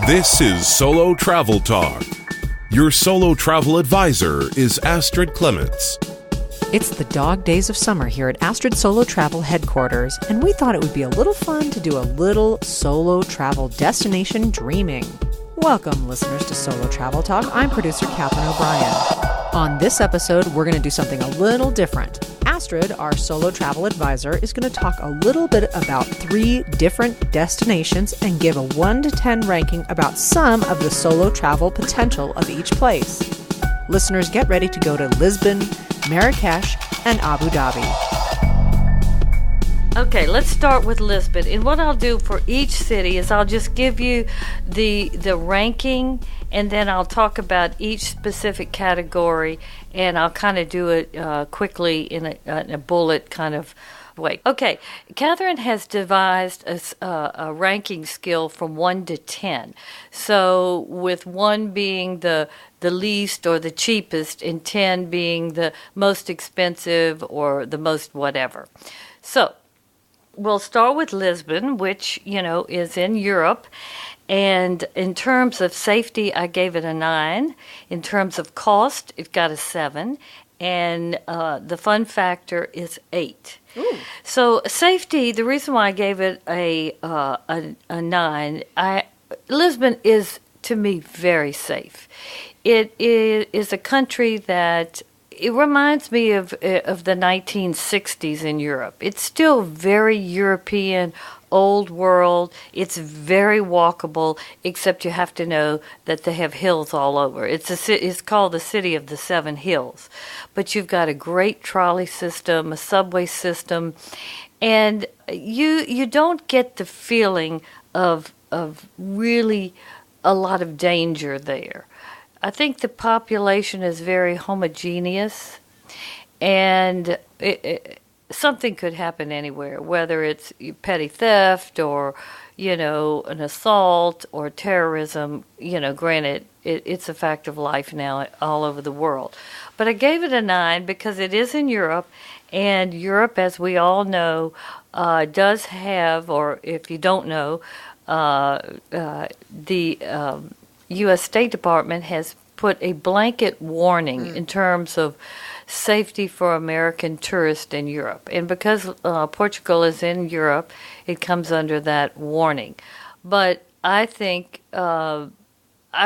This is Solo Travel Talk. Your solo travel advisor is Astrid Clements. It's the dog days of summer here at Astrid Solo Travel headquarters, and we thought it would be a little fun to do a little solo travel destination dreaming. Welcome, listeners, to Solo Travel Talk. I'm producer Catherine O'Brien. On this episode, we're going to do something a little different. Astrid, our solo travel advisor, is going to talk a little bit about 3 different destinations and give a 1 to 10 ranking about some of the solo travel potential of each place. Listeners, get ready to go to Lisbon, Marrakesh, and Abu Dhabi. Okay, let's start with Lisbon. And what I'll do for each city is I'll just give you the ranking, and then I'll talk about each specific category, and I'll kind of do it quickly in a bullet kind of way. Okay, Catherine has devised a ranking scale from 1 to 10. So with 1 being the least or the cheapest, and 10 being the most expensive or the most whatever. So we'll start with Lisbon, which, is in Europe. And in terms of safety, I gave it a 9. In terms of cost, it got a 7. And the fun factor is 8. Ooh. So safety, the reason why I gave it a 9, Lisbon is, to me, very safe. It is a country that it reminds me of the 1960s in Europe. It's still very European, old world. It's very walkable, except you have to know that they have hills all over. It's called the City of the 7 Hills. But you've got a great trolley system, a subway system, and you don't get the feeling of really a lot of danger there. I think the population is very homogeneous, and something could happen anywhere, whether it's petty theft or, an assault or terrorism. Granted, it's a fact of life now all over the world. But I gave it a 9 because it is in Europe, and Europe, as we all know, does have, or if you don't know, the U.S. State Department has put a blanket warning in terms of safety for American tourists in Europe. And because Portugal is in Europe, it comes under that warning. But I think I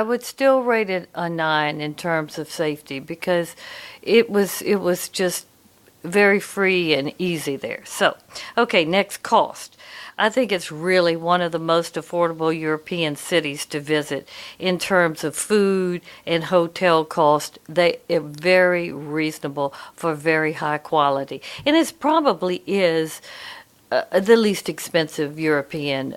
would still rate it a 9 in terms of safety because it was just very free and easy there. So, okay, next, cost. I think it's really one of the most affordable European cities to visit in terms of food and hotel cost. They are very reasonable for very high quality. And it probably is the least expensive European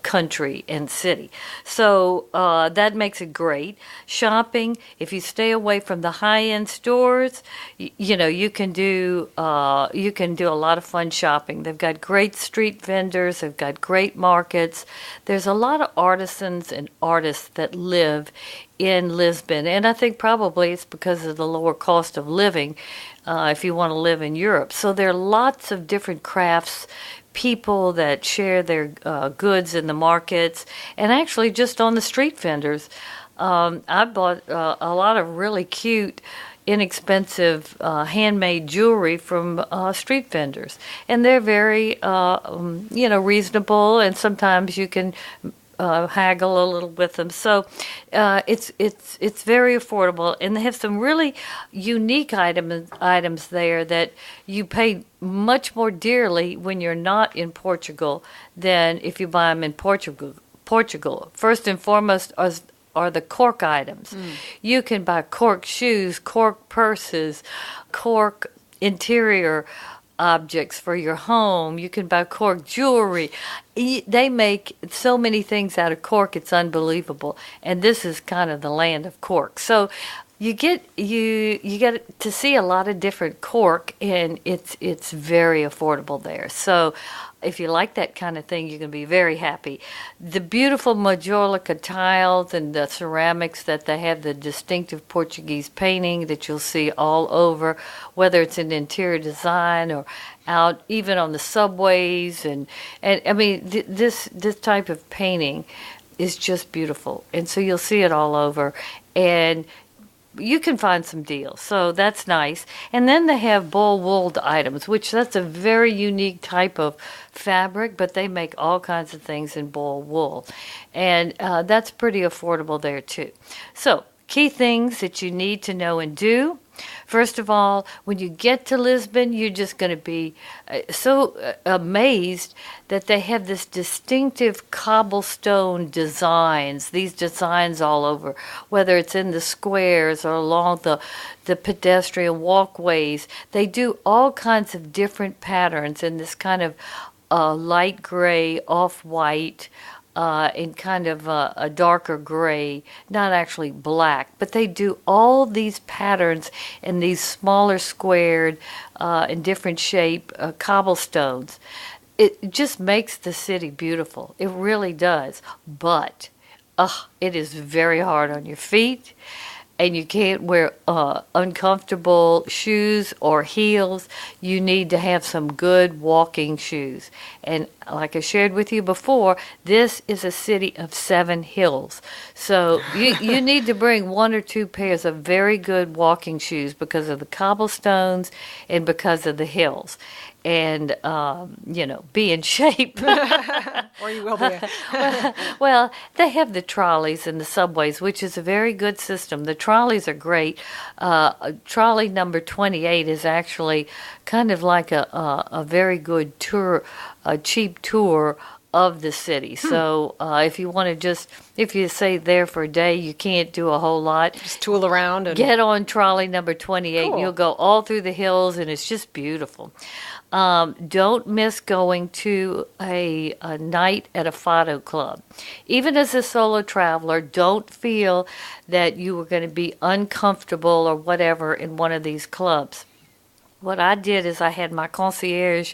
country and city. So that makes it great. Shopping, if you stay away from the high-end stores, you can do a lot of fun shopping. They've got great street vendors. They've got great markets. There's a lot of artisans and artists that live in Lisbon, and I think probably it's because of the lower cost of living if you want to live in Europe. So there are lots of different crafts, people that share their goods in the markets, and actually just on the street vendors. I bought a lot of really cute, inexpensive handmade jewelry from street vendors, and they're very reasonable, and sometimes you can haggle a little with them. So it's very affordable, and they have some really unique items there that you pay much more dearly when you're not in Portugal than if you buy them in Portugal. First and foremost are the cork items. You can buy cork shoes, cork purses, cork interior objects for your home. You can buy cork jewelry. They make so many things out of cork, it's unbelievable. And this is kind of the land of cork. So you get to see a lot of different cork, and it's very affordable there. So if you like that kind of thing, you're going to be very happy. The beautiful Majolica tiles and the ceramics that they have, the distinctive Portuguese painting that you'll see all over, whether it's in interior design or out even on the subways, and I mean this type of painting is just beautiful. And so you'll see it all over. And you can find some deals, so that's nice. And then they have bull-wooled items, which that's a very unique type of fabric, but they make all kinds of things in bull wool. And that's pretty affordable there, too. So key things that you need to know and do. First of all, when you get to Lisbon, you're just going to be so amazed that they have this distinctive cobblestone designs, these designs all over, whether it's in the squares or along the pedestrian walkways. They do all kinds of different patterns in this kind of light gray, off-white, in kind of a darker gray, not actually black, but they do all these patterns in these smaller squared, in different shape cobblestones. It just makes the city beautiful. It really does. But it is very hard on your feet. And you can't wear uncomfortable shoes or heels. You need to have some good walking shoes. And like I shared with you before, this is a city of 7 hills. So you need to bring 1 or 2 pairs of very good walking shoes because of the cobblestones and because of the hills. And, be in shape. Or you will be. Well, they have the trolleys and the subways, which is a very good system. The trolleys are great. Trolley number 28 is actually kind of like a very good tour, a cheap tour of the city. So if you want to if you say there for a day, you can't do a whole lot. Just tool around. And get on trolley number 28. Cool. And you'll go all through the hills, and it's just beautiful. Don't miss going to a night at a fado club. Even as a solo traveler, don't feel that you were going to be uncomfortable or whatever in one of these clubs. What I did is I had my concierge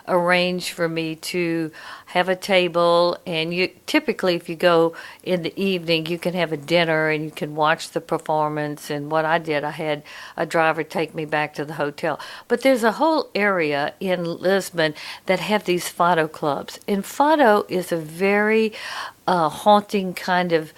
arrange for me to have a table, and you typically, if you go in the evening, you can have a dinner and you can watch the performance. And what I did, I had a driver take me back to the hotel. But there's a whole area in Lisbon that have these fado clubs, and fado is a very haunting kind of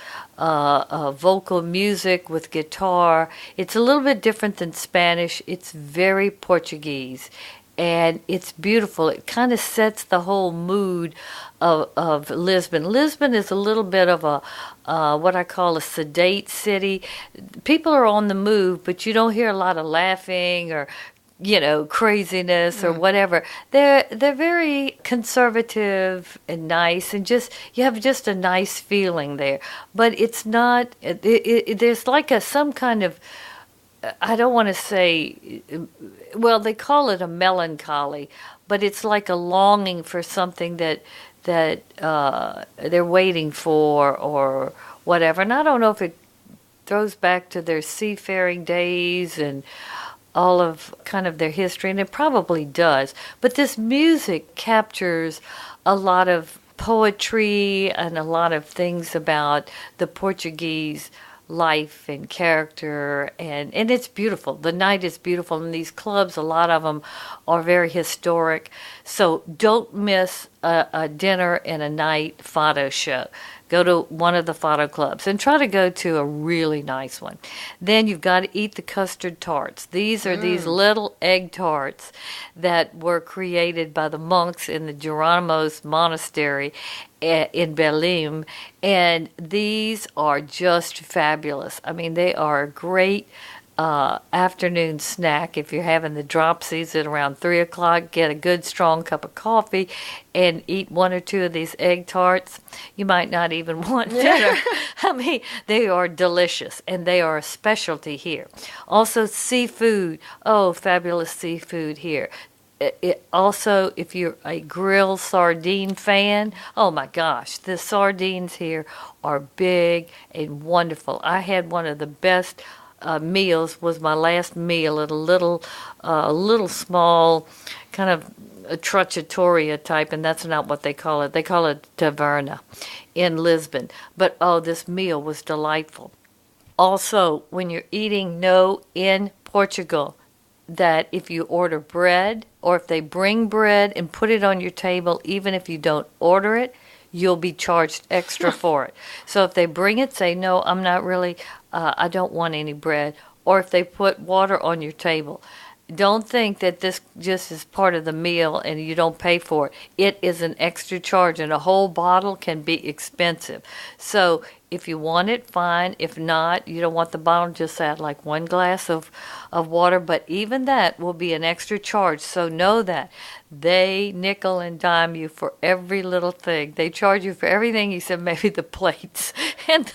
vocal music with guitar. It's a little bit different than Spanish. It's very Portuguese, and it's beautiful. It kind of sets the whole mood of Lisbon. Lisbon is a little bit of a what I call a sedate city. People are on the move, but you don't hear a lot of laughing or craziness or whatever. They're very conservative and nice, and you have just a nice feeling there. But it's not. There's like some kind of, I don't want to say, well, they call it a melancholy, but it's like a longing for something that they're waiting for or whatever. And I don't know if it throws back to their seafaring days and all of kind of their history, and it probably does. But this music captures a lot of poetry and a lot of things about the Portuguese life and character, and it's beautiful. The night is beautiful, and these clubs, a lot of them are very historic. So don't miss a dinner and a night fado show. Go to one of the fado clubs and try to go to a really nice one. Then you've got to eat the custard tarts. These are these little egg tarts that were created by the monks in the Geronimo's monastery in Belém, and these are just fabulous. I mean, they are a great afternoon snack. If you're having the dropsies at around 3 o'clock, get a good strong cup of coffee and eat 1 or 2 of these egg tarts. You might not even want dinner. I mean, they are delicious, and they are a specialty here. Also, seafood. Oh, fabulous seafood here. Also, if you're a grilled sardine fan, oh my gosh, the sardines here are big and wonderful. I had one of the best meals, was my last meal at a little small kind of a trattoria type, and that's not what they call it. They call it taverna in Lisbon. But this meal was delightful. Also, when you're eating in Portugal, that if you order bread, or if they bring bread and put it on your table, even if you don't order it, you'll be charged extra for it. So if they bring it, say, no, I'm not really, I don't want any bread. Or if they put water on your table, don't think that this just is part of the meal and you don't pay for it. It is an extra charge, and a whole bottle can be expensive. So if you want it, fine. If not, you don't want the bottle, just add like 1 glass of water. But even that will be an extra charge. So know that. They nickel and dime you for every little thing. They charge you for everything except maybe the plates and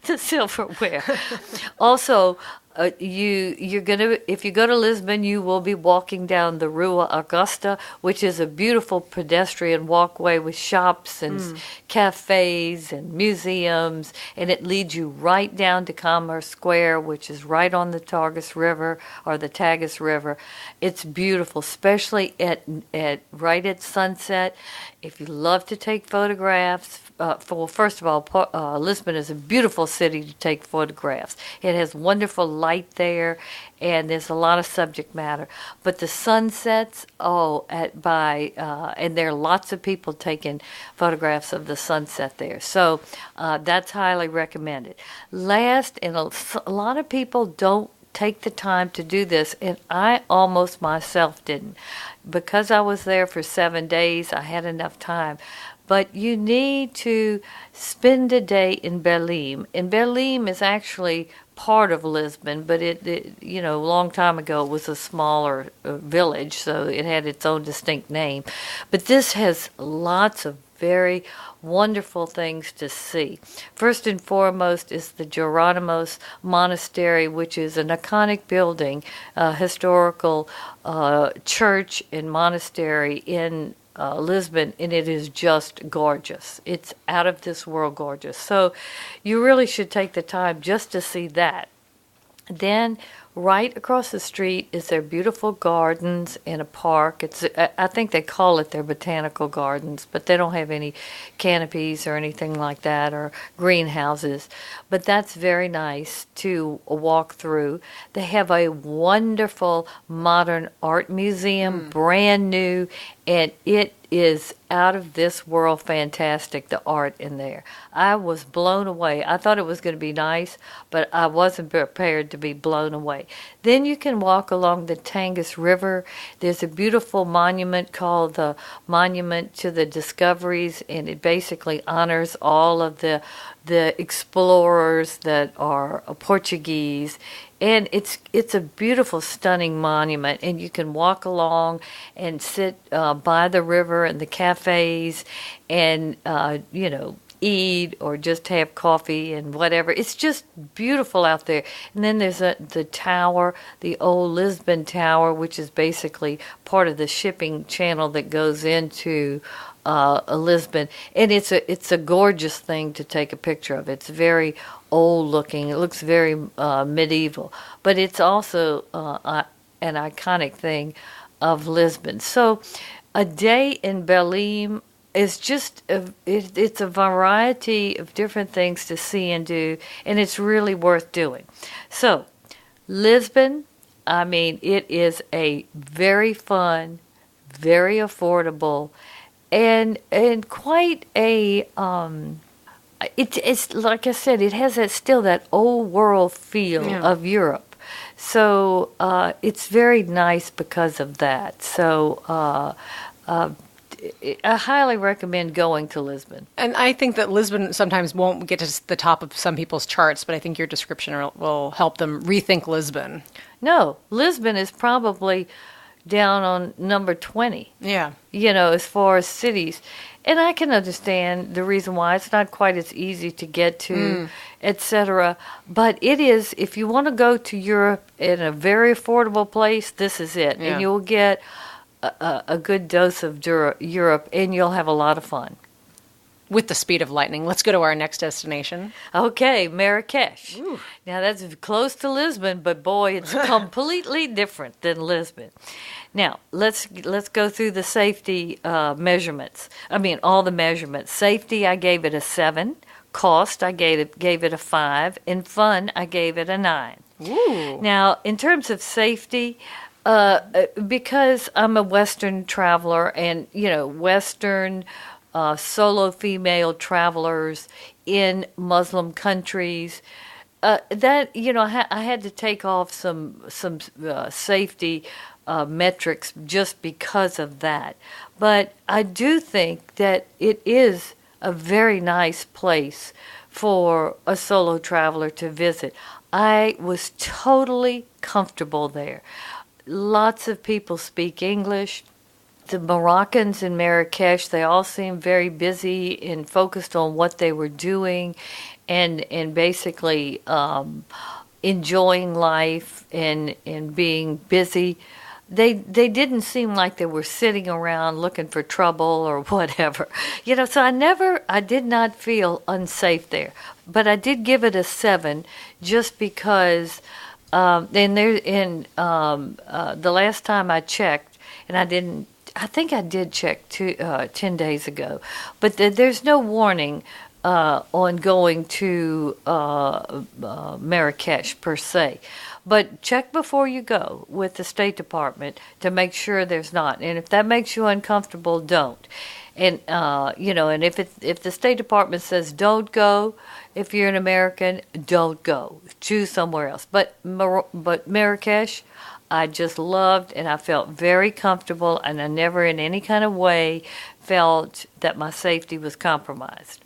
the silverware. Also, you're gonna, if you go to Lisbon, you will be walking down the Rua Augusta, which is a beautiful pedestrian walkway with shops and cafes and museums, and it leads you right down to Commerce Square, which is right on the Tagus River or the Tagus River. It's beautiful, especially at right at sunset. If you love to take photographs, first of all, Lisbon is a beautiful city to take photographs. It has wonderful light there, and there's a lot of subject matter. But the sunsets, and there are lots of people taking photographs of the sunset there. So that's highly recommended. Last, and a lot of people don't take the time to do this, and I almost myself didn't. Because I was there for 7 days, I had enough time. But you need to spend a day in Belém. And Belém is actually part of Lisbon, but it a long time ago it was a smaller village, so it had its own distinct name. But this has lots of very wonderful things to see. First and foremost is the Geronimos Monastery, which is an iconic building, historical church and monastery in Lisbon, and it is just gorgeous. It's out of this world gorgeous. So you really should take the time just to see that. Then right across the street is their beautiful gardens and a park. I think they call it their botanical gardens, but they don't have any canopies or anything like that or greenhouses. But that's very nice to walk through. They have a wonderful modern art museum, brand new, and it is out of this world fantastic, the art in there. I was blown away. I thought it was going to be nice, but I wasn't prepared to be blown away. Then you can walk along the Tagus River. There's a beautiful monument called the Monument to the Discoveries, and it basically honors all of the explorers that are Portuguese. And it's a beautiful, stunning monument, and you can walk along and sit by the river and the cafes and, eat or just have coffee and whatever. It's just beautiful out there. And then there's the tower, the old Lisbon Tower, which is basically part of the shipping channel that goes into Lisbon, and it's a gorgeous thing to take a picture of. It's very old looking. It looks very medieval, but it's also an iconic thing of Lisbon. So a day in Belém is just it's a variety of different things to see and do, and it's really worth doing. So Lisbon, I mean, it is a very fun, very affordable, and quite a it's like I said, it has that old world feel of Europe. So it's very nice because of that. So I highly recommend going to Lisbon. And I think that Lisbon sometimes won't get to the top of some people's charts, but I think your description will help them rethink Lisbon. No, Lisbon is probably down on number 20. Yeah. As far as cities. And I can understand the reason why it's not quite as easy to get to, etc. But it is, if you want to go to Europe in a very affordable place, this is it. Yeah. And you'll get a good dose of Europe, and you'll have a lot of fun. With the speed of lightning, let's go to our next destination. Okay, Marrakesh. Ooh. Now that's close to Lisbon, but boy, it's completely different than Lisbon. Now let's go through the safety measurements. I mean, all the measurements. Safety, I gave it a 7. Cost, I gave it a 5. And fun, I gave it a 9. Ooh. Now, in terms of safety, because I'm a Western traveler, and Western solo female travelers in Muslim countries. That I had to take off some safety metrics just because of that. But I do think that it is a very nice place for a solo traveler to visit. I was totally comfortable there. Lots of people speak English. The Moroccans in Marrakesh, they all seemed very busy and focused on what they were doing and basically enjoying life and being busy. They didn't seem like they were sitting around looking for trouble or whatever. So I did not feel unsafe there. But I did give it a 7 just because the last time I checked, and I think I did check 10 days ago, but there's no warning on going to Marrakesh per se. But check before you go with the State Department to make sure there's not. And if that makes you uncomfortable, don't. And and if the State Department says don't go, if you're an American, don't go. Choose somewhere else. But Marrakesh, I just loved, and I felt very comfortable, and I never in any kind of way felt that my safety was compromised.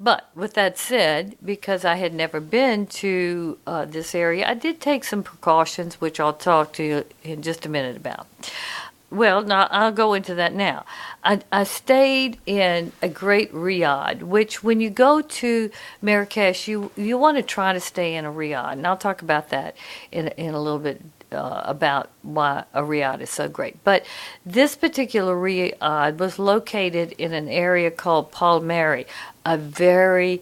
But with that said, because I had never been to this area, I did take some precautions, which I'll talk to you in just a minute about. Well, now I'll go into that now. I stayed in a great Riad, which when you go to Marrakesh, you want to try to stay in a Riad, and I'll talk about that in a little bit. About why a Riad is so great. But this particular Riad was located in an area called Palmyra, a very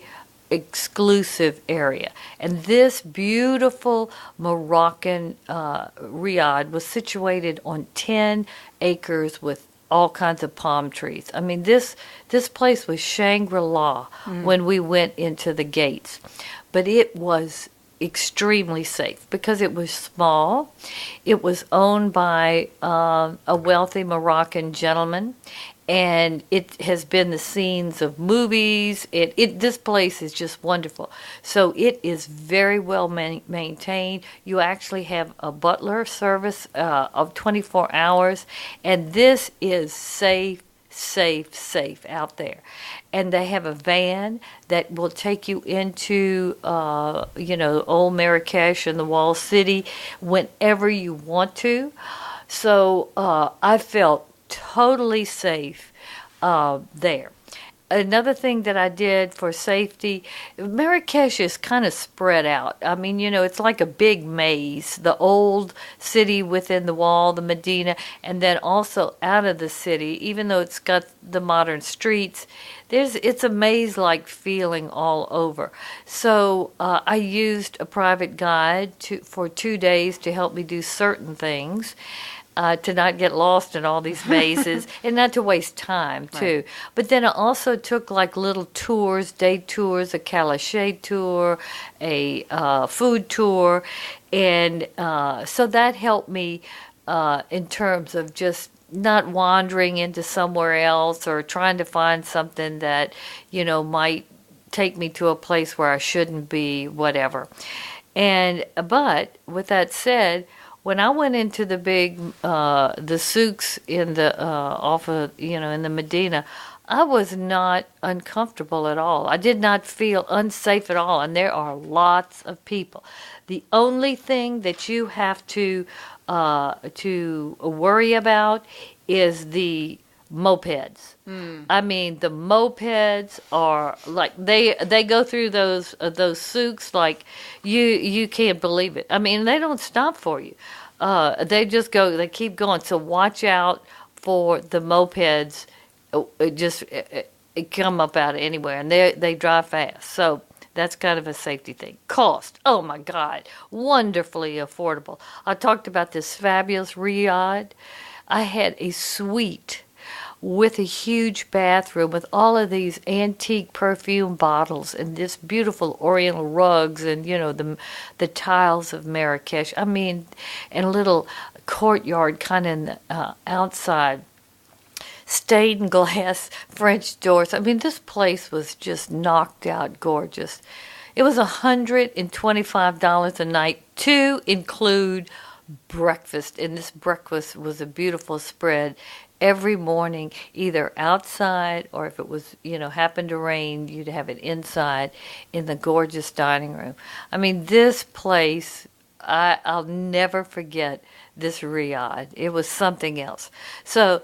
exclusive area. And this beautiful Moroccan Riad was situated on 10 acres with all kinds of palm trees. I mean, this place was Shangri-La when we went into the gates. But it was extremely safe because it was small. It was owned by a wealthy Moroccan gentleman, and it has been the scenes of movies. This place is just wonderful. So it is very well maintained. You actually have a butler service of 24 hours, and this is safe out there. And they have a van that will take you into, old Marrakesh and the Wall City whenever you want to. So I felt totally safe there. Another thing that I did for safety, Marrakesh is kind of spread out. I mean, it's like a big maze. The old city within the wall, the Medina, and then also out of the city, even though it's got the modern streets, it's a maze-like feeling all over. So I used a private guide for 2 days to help me do certain things. To not get lost in all these mazes and not to waste time, too. Right. But then I also took like little tours, day tours, a caliche tour, a food tour. And so that helped me in terms of just not wandering into somewhere else or trying to find something that, might take me to a place where I shouldn't be, whatever. But with that said, when I went into the big, the souks in the in the Medina, I was not uncomfortable at all. I did not feel unsafe at all, and there are lots of people. The only thing that you have to worry about is the mopeds. I mean, the mopeds are like they go through those souks like you can't believe it. I mean, they don't stop for you. They keep going. So watch out for the mopeds. It come up out of anywhere, and they drive fast. So that's kind of a safety thing. Cost, oh my God, wonderfully affordable. I talked about this fabulous Riad. I had a suite with a huge bathroom with all of these antique perfume bottles and this beautiful oriental rugs and the tiles of Marrakesh. I mean, and a little courtyard kind of outside. stained glass French doors. I mean, this place was just knocked out gorgeous. It was $125 a night to include breakfast, and this breakfast was a beautiful spread every morning, either outside or if it was, happened to rain, you'd have it inside in the gorgeous dining room. I mean, this place, I'll never forget this Riad. It was something else. So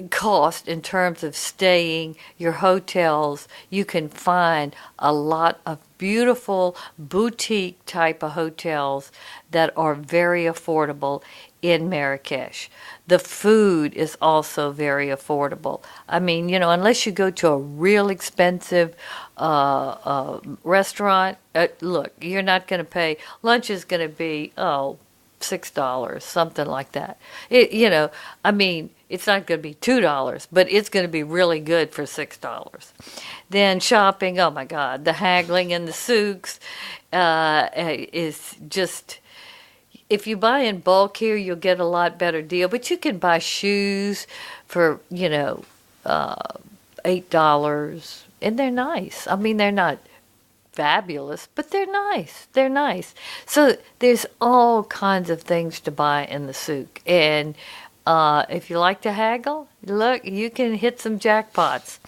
cost in terms of staying, your hotels, you can find a lot of beautiful boutique type of hotels that are very affordable in Marrakesh. The food is also very affordable. I mean, unless you go to a real expensive restaurant, look, you're not going to pay. Lunch is going to be, $6, something like that. It's not going to be $2, but it's going to be really good for $6. Then shopping, oh my God, the haggling in the souks is just. If you buy in bulk here, you'll get a lot better deal. But you can buy shoes for $8, and they're nice. I mean, they're not fabulous, but they're nice. They're nice. So there's all kinds of things to buy in the souk. And if you like to haggle, look, you can hit some jackpots.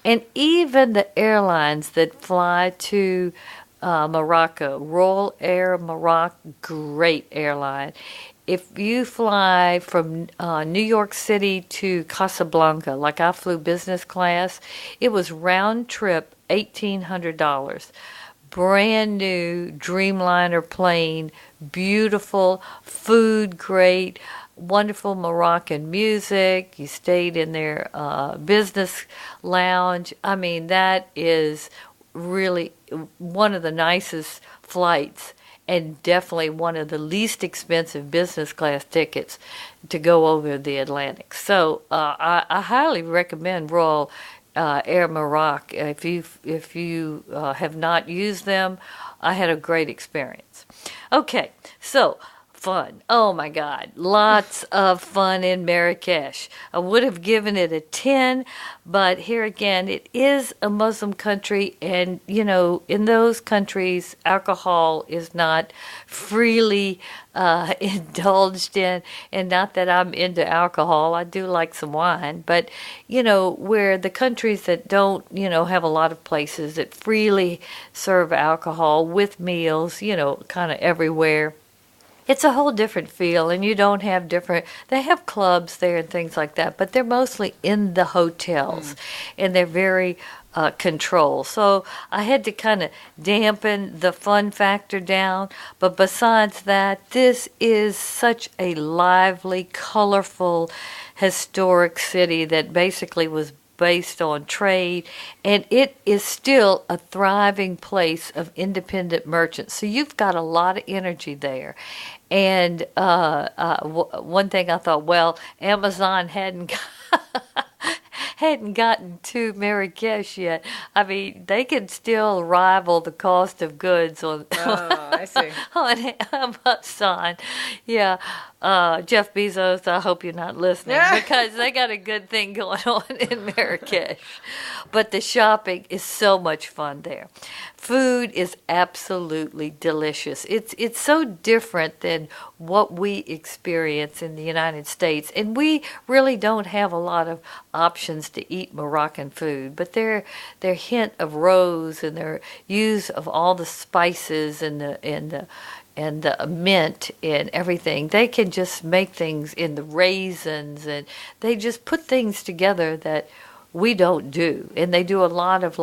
And even the airlines that fly to Morocco, Royal Air Maroc, great airline. If you fly from New York City to Casablanca, like I flew business class, it was round trip $1,800. Brand new Dreamliner plane, beautiful, food great, wonderful Moroccan music. You stayed in their business lounge. I mean, that is really one of the nicest flights and definitely one of the least expensive business class tickets to go over the Atlantic. So I highly recommend Royal Air Maroc. If you have not used them, I had a great experience. Okay, so fun. Oh my God, lots of fun in Marrakesh. I would have given it a 10, but here again, it is a Muslim country, and in those countries, alcohol is not freely indulged in. And not that I'm into alcohol, I do like some wine, but where the countries that don't have a lot of places that freely serve alcohol with meals, kind of everywhere, it's a whole different feel, and you don't have they have clubs there and things like that, but they're mostly in the hotels, and they're very controlled. So I had to kind of dampen the fun factor down, but besides that, this is such a lively, colorful, historic city that basically was based on trade, and it is still a thriving place of independent merchants. So you've got a lot of energy there. And one thing I thought, well, Amazon hadn't gotten to Marrakesh yet. I mean, they can still rival the cost of goods on I see. on Amazon. Yeah. Jeff Bezos, I hope you're not listening, because they got a good thing going on in Marrakesh. But the shopping is so much fun there. Food is absolutely delicious. It's so different than what we experience in the United States, and we really don't have a lot of options to eat Moroccan food. But their hint of rose and their use of all the spices and the mint and everything, they can just make things in the raisins, and they just put things together that we don't do. And they do a lot of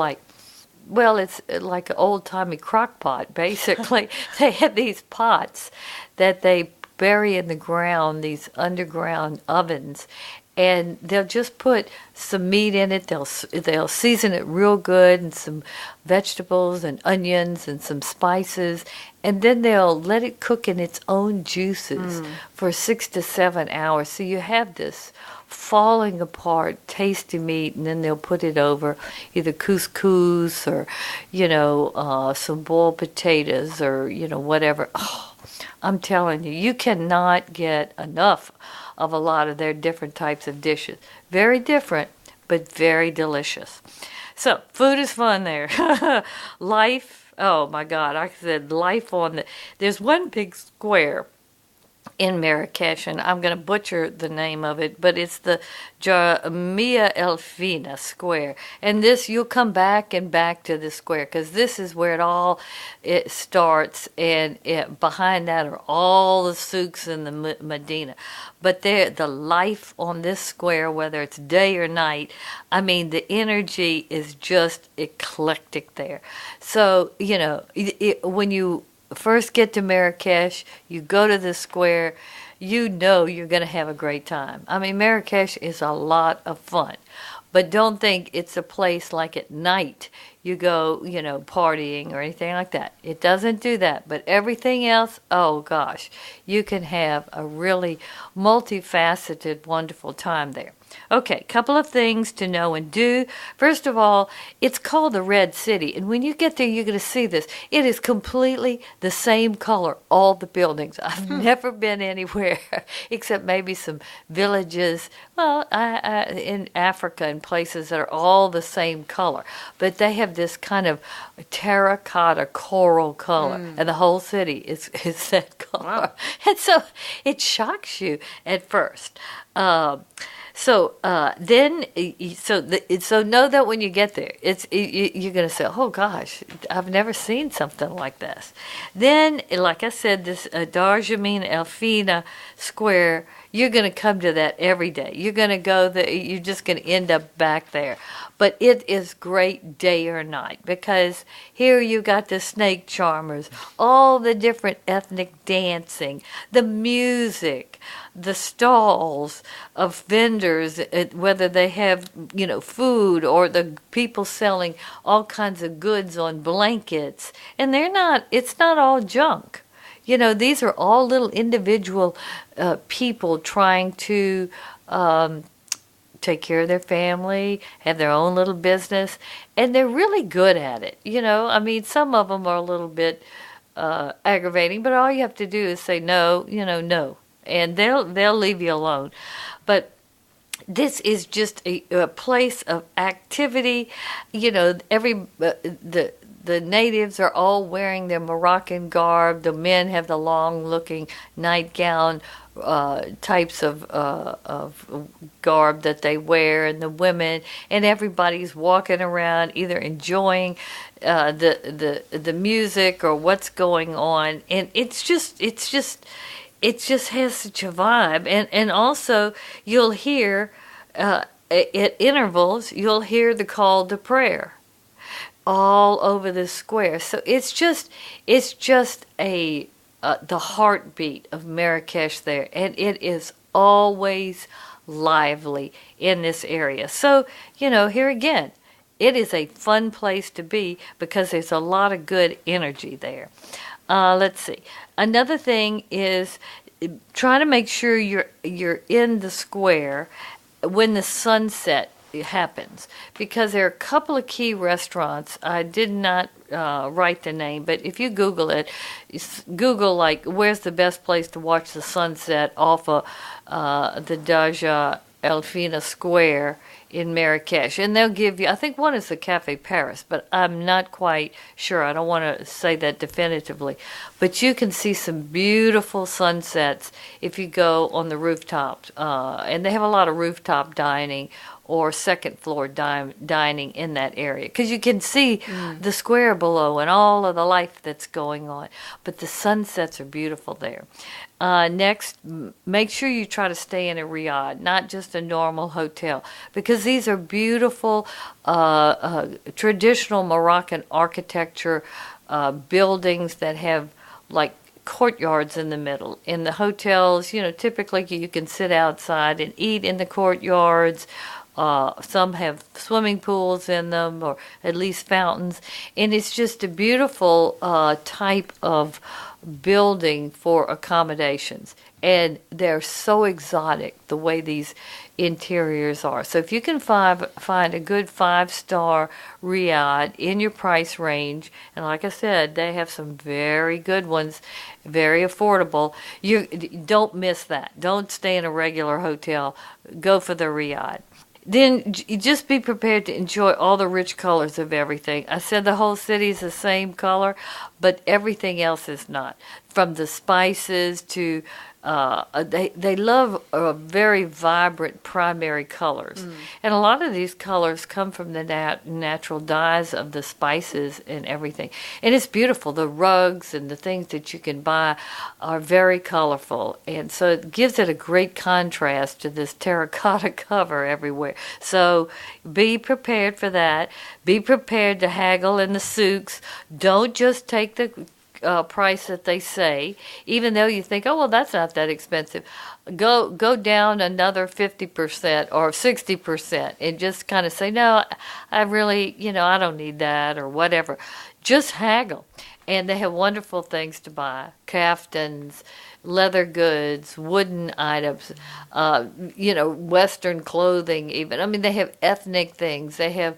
it's like an old-timey crock pot, basically. They have these pots that they bury in the ground, these underground ovens, and they'll just put some meat in it. They'll season it real good, and some vegetables and onions and some spices, and then they'll let it cook in its own juices for 6 to 7 hours. So you have this falling apart, tasty meat, and then they'll put it over either couscous or, some boiled potatoes or, whatever. Oh, I'm telling you, you cannot get enough of a lot of their different types of dishes. Very different, but very delicious. So, food is fun there. Life, oh my God, like I said, life there's one big square in Marrakesh, and I'm going to butcher the name of it, but it's the Jamia El Fina Square. And this, you'll come back and back to the square, because this is where it starts, and behind that are all the souks in the Medina. But the life on this square, whether it's day or night, I mean, the energy is just eclectic there. So, when you first get to Marrakesh, you go to the square, you know you're going to have a great time. I mean, Marrakesh is a lot of fun, but don't think it's a place like at night you go, partying or anything like that. It doesn't do that, but everything else, oh gosh, you can have a really multifaceted, wonderful time there. Okay, couple of things to know and do. First of all, it's called the Red City, and when you get there, you're going to see this. It is completely the same color, all the buildings. I've never been anywhere except maybe some villages, in Africa and places that are all the same color. But they have this kind of terracotta coral color, and the whole city is that color. Wow. And so it shocks you at first. So know that when you get there, you're going to say, oh gosh, I've never seen something like this. Then, like I said, this Dar Jamia El Fina Square, you're going to come to that every day. You're going to go there. You're just going to end up back there. But it is great day or night, because here you got the snake charmers, all the different ethnic dancing, the music, the stalls of vendors, whether they have, food, or the people selling all kinds of goods on blankets. And it's not all junk. These are all little individual people trying to take care of their family, have their own little business, and they're really good at it. I mean, some of them are a little bit aggravating, but all you have to do is say no, no, and they'll leave you alone. But this is just a place of activity. The natives are all wearing their Moroccan garb. The men have the long-looking nightgown types of garb that they wear, and the women, and everybody's walking around either enjoying the music or what's going on, and it just has such a vibe. And also you'll hear at intervals the call to prayer all over the square. So it's just the heartbeat of Marrakesh there, and it is always lively in this area. So, here again, it is a fun place to be because there's a lot of good energy there. Let's see. Another thing is try to make sure you're in the square when the sunset happens, because there are a couple of key restaurants. I did not write the name, but if you Google it, Google like where's the best place to watch the sunset off of the Daja El Fina Square in Marrakesh, and they'll give you, I think one is the Cafe Paris, but I'm not quite sure. I don't want to say that definitively, but you can see some beautiful sunsets if you go on the rooftops, and they have a lot of rooftop dining or second floor dining in that area, because you can see the square below and all of the life that's going on. But the sunsets are beautiful there. Next, make sure you try to stay in a Riad, not just a normal hotel, because these are beautiful traditional Moroccan architecture buildings that have like courtyards in the middle. In the hotels, typically you can sit outside and eat in the courtyards. Some have swimming pools in them, or at least fountains, and it's just a beautiful type of building for accommodations, and they're so exotic the way these interiors are. So if you can find a good 5-star Riad in your price range, and like I said, they have some very good ones, very affordable. You don't miss that. Don't stay in a regular hotel. Go for the Riad. Then just be prepared to enjoy all the rich colors of everything. I said the whole city is the same color, but everything else is not. From the spices to they love very vibrant primary colors. And a lot of these colors come from the natural dyes of the spices and everything. And it's beautiful. The rugs and the things that you can buy are very colorful. And so it gives it a great contrast to this terracotta cover everywhere. So be prepared for that. Be prepared to haggle in the souks. Don't just take the price that they say, even though you think, oh, well, that's not that expensive. Go down another 50% or 60% and just kind of say, no, I really, I don't need that or whatever. Just haggle. And they have wonderful things to buy. Caftans, leather goods, wooden items, Western clothing even. I mean, they have ethnic things. They have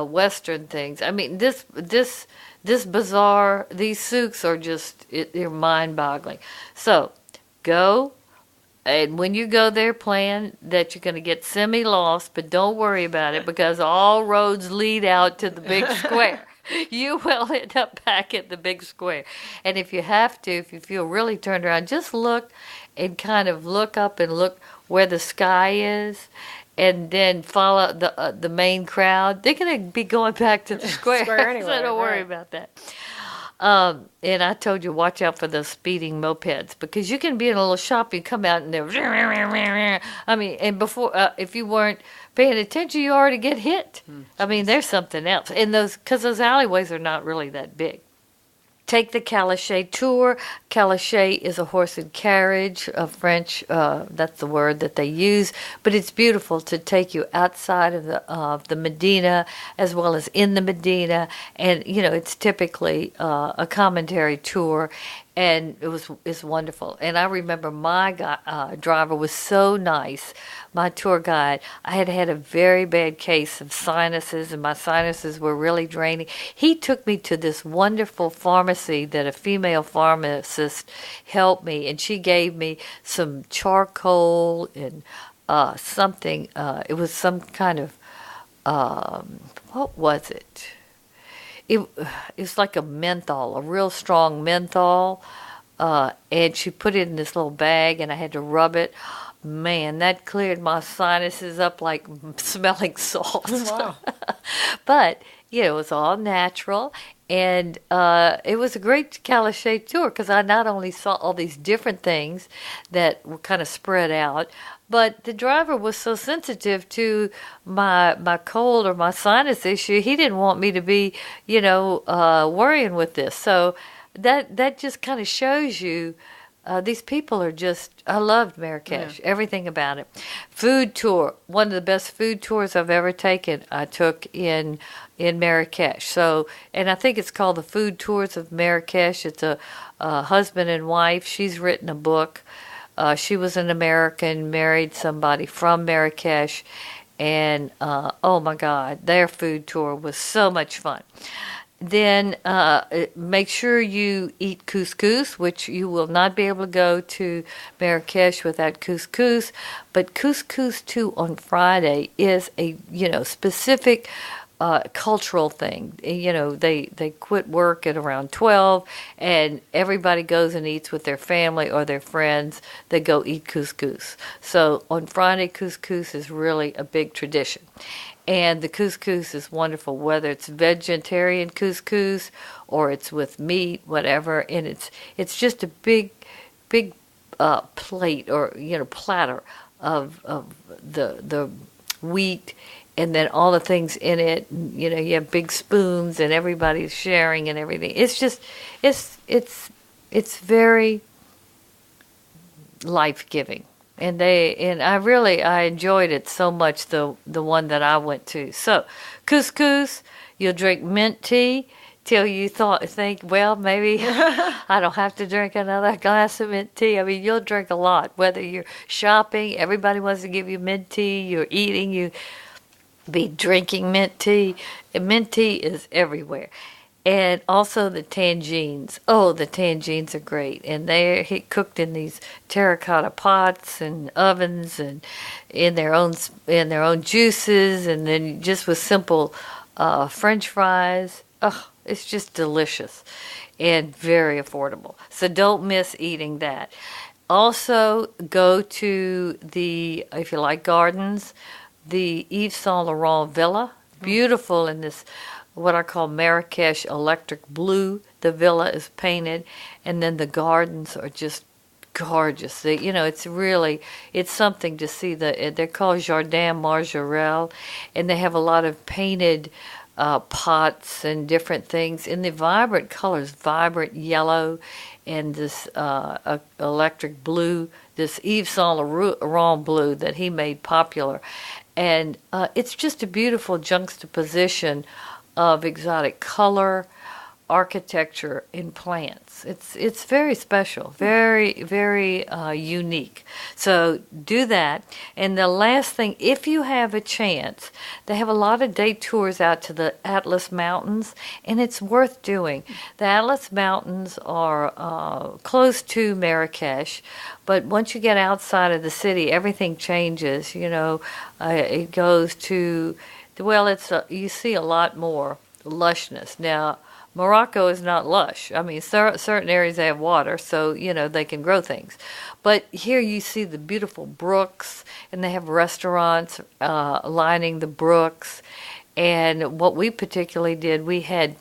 Western things. I mean, this bazaar, these souks are just, they're mind-boggling. So, go, and when you go there, plan that you're going to get semi-lost, but don't worry about it because all roads lead out to the big square. You will end up back at the big square. And if you have to, if you feel really turned around, just look and kind of look up and look where the sky is. And then follow the main crowd. They're going to be going back to the square, anyway, so don't worry about that. And I told you, watch out for those speeding mopeds because you can be in a little shop, you come out and they're, I mean, and before, if you weren't paying attention, you already get hit. I mean, there's something else. And because those alleyways are not really that big. Take the Calèche tour. Calèche is a horse and carriage, French, that's the word that they use, but it's beautiful to take you outside of the Medina as well as in the Medina, and it's typically a commentary tour, and it's wonderful. And I remember my driver was so nice, my tour guide. I had a very bad case of sinuses, and my sinuses were really draining. He took me to this wonderful pharmacy that a female pharmacist helped me, and she gave me some charcoal and something. It was some kind of, what was it? It's like a menthol, a real strong menthol, and she put it in this little bag, and I had to rub it. Man, that cleared my sinuses up like smelling salt. Wow. But, it was all natural, and it was a great Calèche tour because I not only saw all these different things that were kind of spread out, but the driver was so sensitive to my cold or my sinus issue, he didn't want me to be, worrying with this. So that just kind of shows you these people are just, I loved Marrakesh, everything about it. Food tour, one of the best food tours I've ever taken, I took in Marrakesh. So, and I think it's called the Food Tours of Marrakesh. It's a husband and wife. She's written a book. She was an American, married somebody from Marrakesh, and oh my God, their food tour was so much fun. Then make sure you eat couscous, which you will not be able to go to Marrakesh without couscous. But couscous too on Friday is a specific cultural thing. They quit work at around 12, and everybody goes and eats with their family or their friends. They go eat couscous. So on Friday, couscous is really a big tradition. And the couscous is wonderful, whether it's vegetarian couscous or it's with meat, whatever. And it's just a big plate or platter of the wheat, and then all the things in it. You have big spoons, and everybody's sharing and everything. It's just it's very life-giving. And I enjoyed it so much, the one that I went to. So, couscous, you'll drink mint tea, till you think, well, maybe I don't have to drink another glass of mint tea. I mean, you'll drink a lot, whether you're shopping, everybody wants to give you mint tea, you're eating, you be drinking mint tea. And mint tea is everywhere. And also the tangines. Oh, the tangines are great. And they're cooked in these terracotta pots and ovens and in their own juices, and then just with simple French fries. Oh, it's just delicious and very affordable. So don't miss eating that. Also, go to if you like gardens, the Yves Saint Laurent Villa. Beautiful in this, what I call Marrakesh electric blue. The villa is painted, and then the gardens are just gorgeous. It's something to see. They're called Jardin Margerel, and they have a lot of painted pots and different things in the vibrant colors, vibrant yellow, and this electric blue, this Yves Saint Laurent blue that he made popular. And it's just a beautiful juxtaposition of exotic color, architecture, and plants. It's very special, very, very unique. So do that. And the last thing, if you have a chance, they have a lot of day tours out to the Atlas Mountains, and it's worth doing. The Atlas Mountains are close to Marrakesh, but once you get outside of the city, everything changes. It goes to, you see a lot more lushness. Now, Morocco is not lush. I mean, certain areas they have water, so, they can grow things. But here you see the beautiful brooks, and they have restaurants lining the brooks. And what we particularly did, we had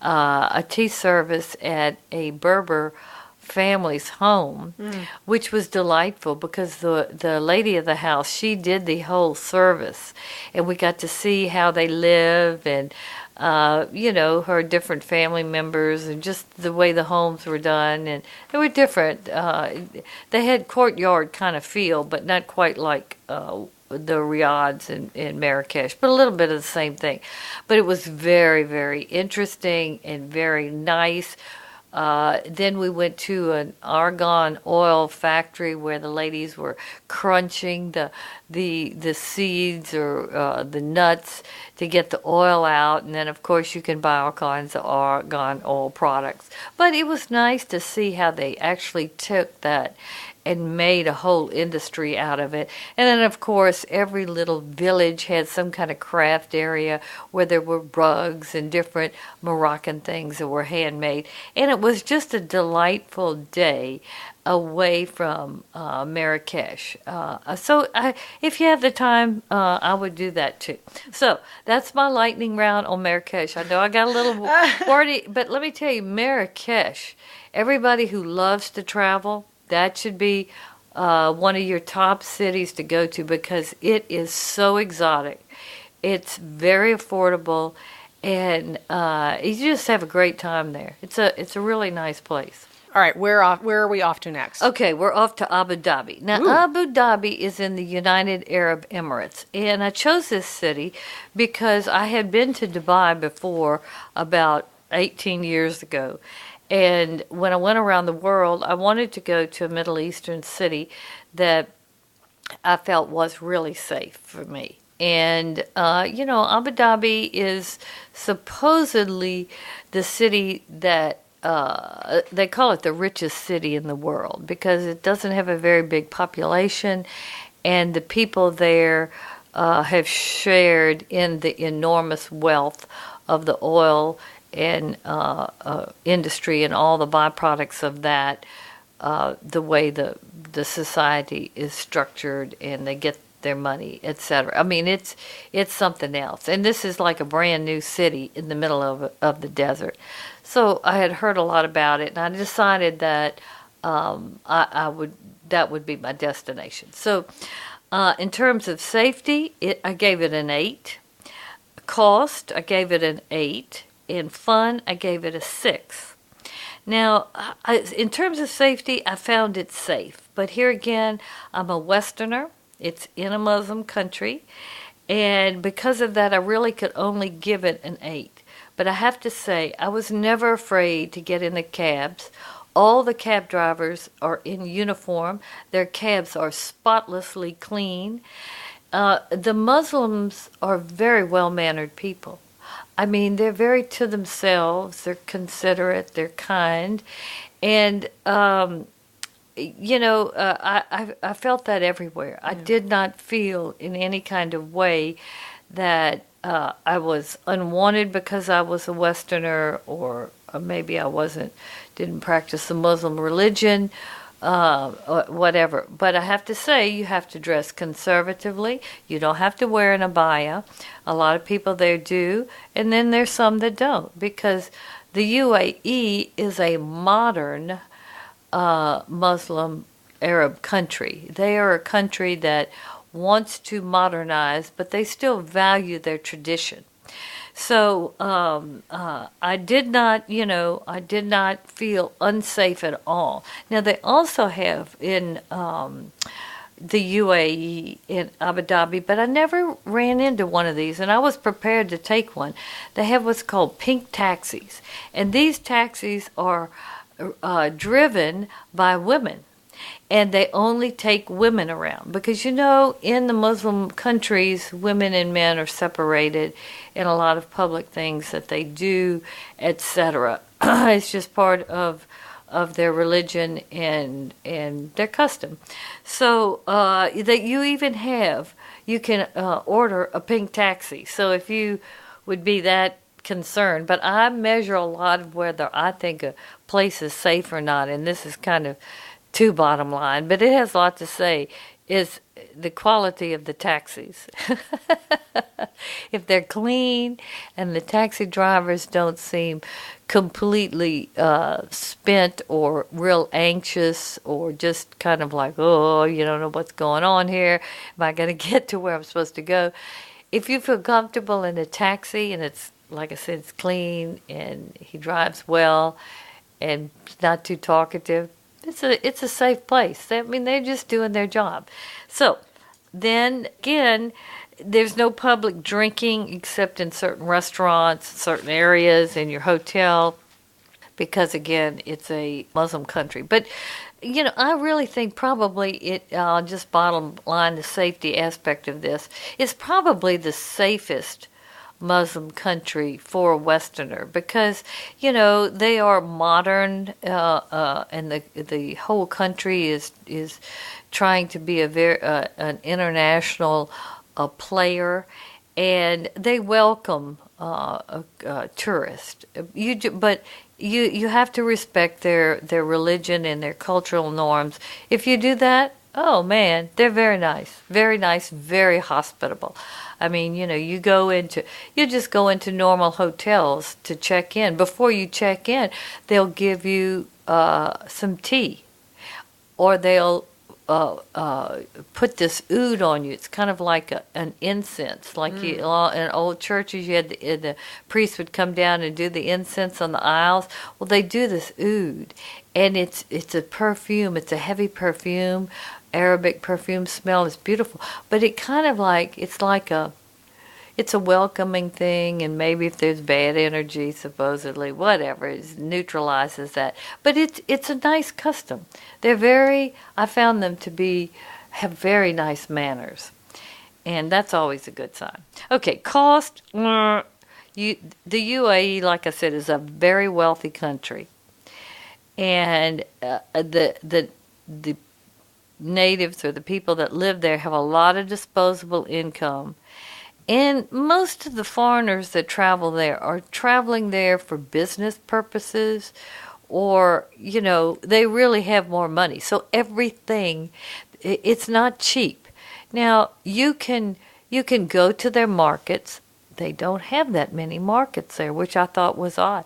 a tea service at a Berber family's home, which was delightful because the lady of the house, she did the whole service, and we got to see how they live and her different family members and just the way the homes were done, and they were different. They had courtyard kind of feel, but not quite like the Riads in Marrakesh, but a little bit of the same thing. But it was very, very interesting and very nice. Then we went to an argan oil factory where the ladies were crunching the seeds or the nuts to get the oil out. And then, of course, you can buy all kinds of argan oil products. But it was nice to see how they actually took that and made a whole industry out of it. And then, of course, every little village had some kind of craft area where there were rugs and different Moroccan things that were handmade. And it was just a delightful day away from Marrakesh. So if you have the time, I would do that too. So that's my lightning round on Marrakesh. I know I got a little wordy, but let me tell you, Marrakesh, everybody who loves to travel, that should be one of your top cities to go to because it is so exotic. It's very affordable, and you just have a great time there. It's a really nice place. All right, where are we off to next? Okay, we're off to Abu Dhabi. Now, Ooh. Abu Dhabi is in the United Arab Emirates, and I chose this city because I had been to Dubai before about 18 years ago. And when I went around the world, I wanted to go to a Middle Eastern city that I felt was really safe for me. And, Abu Dhabi is supposedly the city that they call it the richest city in the world because it doesn't have a very big population, and the people there have shared in the enormous wealth of the oil and industry and all the byproducts of that, the way the society is structured and they get their money, etc. I mean, it's something else. And this is like a brand new city in the middle of the desert. So I had heard a lot about it, and I decided that that would be my destination. So in terms of safety, I gave it an 8. Cost, I gave it an 8. In fun, I gave it a 6. Now, in terms of safety, I found it safe. But here again, I'm a Westerner. It's in a Muslim country. And because of that, I really could only give it an 8. But I have to say, I was never afraid to get in the cabs. All the cab drivers are in uniform. Their cabs are spotlessly clean. The Muslims are very well-mannered people. I mean, they're very to themselves. They're considerate. They're kind. And, I felt that everywhere. I did not feel in any kind of way that I was unwanted because I was a Westerner, or maybe I didn't practice the Muslim religion, or whatever. But I have to say, you have to dress conservatively. You don't have to wear an abaya. A lot of people there do, and then there's some that don't, because the UAE is a modern Muslim Arab country. They are a country that wants to modernize, but they still value their tradition. So I did not feel unsafe at all. Now, they also have in the UAE in Abu Dhabi, but I never ran into one of these, and I was prepared to take one. They have what's called pink taxis, and these taxis are driven by women. And they only take women around because, in the Muslim countries, women and men are separated in a lot of public things that they do, etc. It's just part of their religion and their custom. So that you can order a pink taxi. So if you would be that concerned, but I measure a lot of whether I think a place is safe or not, and this is kind of too bottom line, but it has a lot to say, is the quality of the taxis. If they're clean and the taxi drivers don't seem completely spent or real anxious or just kind of like, oh, you don't know what's going on here, am I going to get to where I'm supposed to go? If you feel comfortable in a taxi and it's, like I said, it's clean and he drives well and not too talkative, it's a safe place. They're just doing their job. So then again, there's no public drinking except in certain restaurants, certain areas, in your hotel, because again, it's a Muslim country. But I really think probably just bottom line, the safety aspect of this is probably the safest Muslim country for a Westerner, because they are modern, and the whole country is trying to be an international player, and they welcome tourists. But you have to respect their religion and their cultural norms. If you do that, oh man, they're very nice, very hospitable. I mean, you just go into normal hotels to check in. Before you check in, they'll give you some tea, or they'll put this oud on you. It's kind of like an incense. Like in old churches, you had the priest would come down and do the incense on the aisles. Well, they do this oud, and it's a perfume. It's a heavy perfume. Arabic perfume smell is beautiful, but it kind of it's a welcoming thing, and maybe if there's bad energy, supposedly, whatever, it neutralizes that. But it's a nice custom. I found them to have very nice manners, and that's always a good sign. Okay, cost. The UAE, like I said, is a very wealthy country, and the natives or the people that live there have a lot of disposable income. And most of the foreigners that travel there are traveling there for business purposes, or, they really have more money. So everything, it's not cheap. Now, you can go to their markets. They don't have that many markets there, which I thought was odd.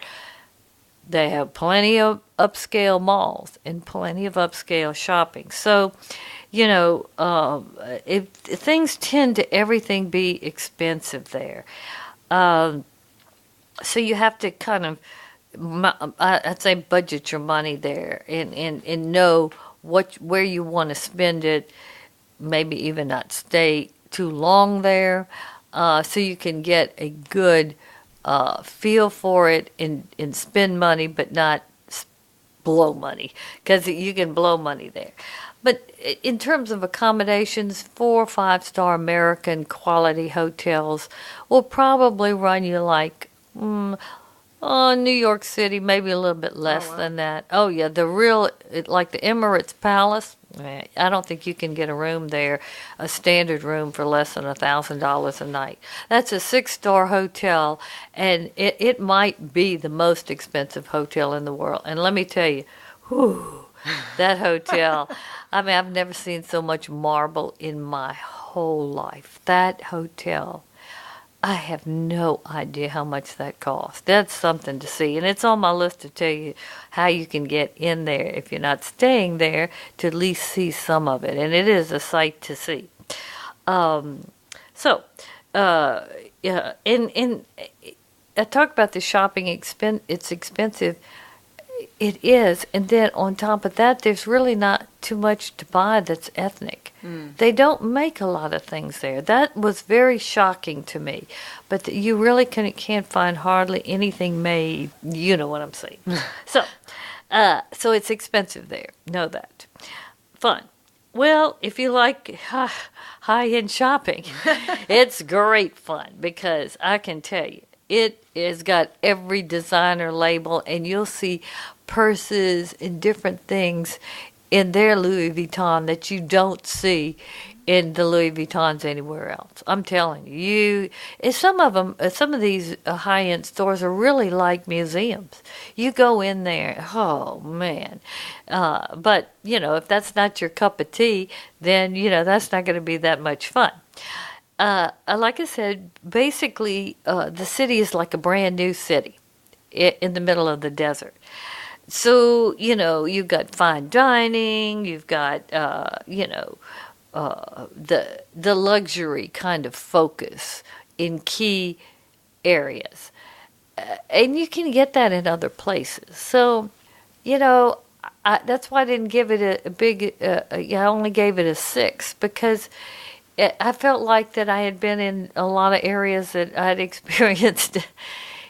They have plenty of upscale malls and plenty of upscale shopping. So, if things tend to everything be expensive there. So you have to kind of, I'd say, budget your money there and know where you want to spend it. Maybe even not stay too long there, so you can get a good feel for it and spend money, but not blow money, because you can blow money there. But in terms of accommodations, 4 or 5-star American quality hotels will probably run you like New York City, maybe a little bit less than that. Oh yeah, like the Emirates Palace. I don't think you can get a room there, a standard room, for less than $1,000 a night. That's a 6-star hotel, and it might be the most expensive hotel in the world. And let me tell you, that hotel, I mean, I've never seen so much marble in my whole life. That hotel, I have no idea how much that cost. That's something to see. And it's on my list to tell you how you can get in there, if you're not staying there, to at least see some of it. And it is a sight to see. Yeah, and I talk about the shopping it's expensive. It is. And then on top of that, there's really not too much to buy that's ethnic. They don't make a lot of things there. That was very shocking to me. But you really can't find hardly anything made. You know what I'm saying. So it's expensive there. Know that. Fun. Well, if you like high-end shopping, it's great fun, because I can tell you, it has got every designer label, and you'll see purses and different things in their Louis Vuitton that you don't see in the Louis Vuittons anywhere else. I'm telling you, some of these high-end stores are really like museums. You go in there, oh man. But, if that's not your cup of tea, then, that's not going to be that much fun. Like I said, basically, the city is like a brand new city in the middle of the desert. So, you've got fine dining, you've got, the luxury kind of focus in key areas. And you can get that in other places. So, that's why I didn't give it a big, I only gave it a 6, because I felt like that I had been in a lot of areas that I had experienced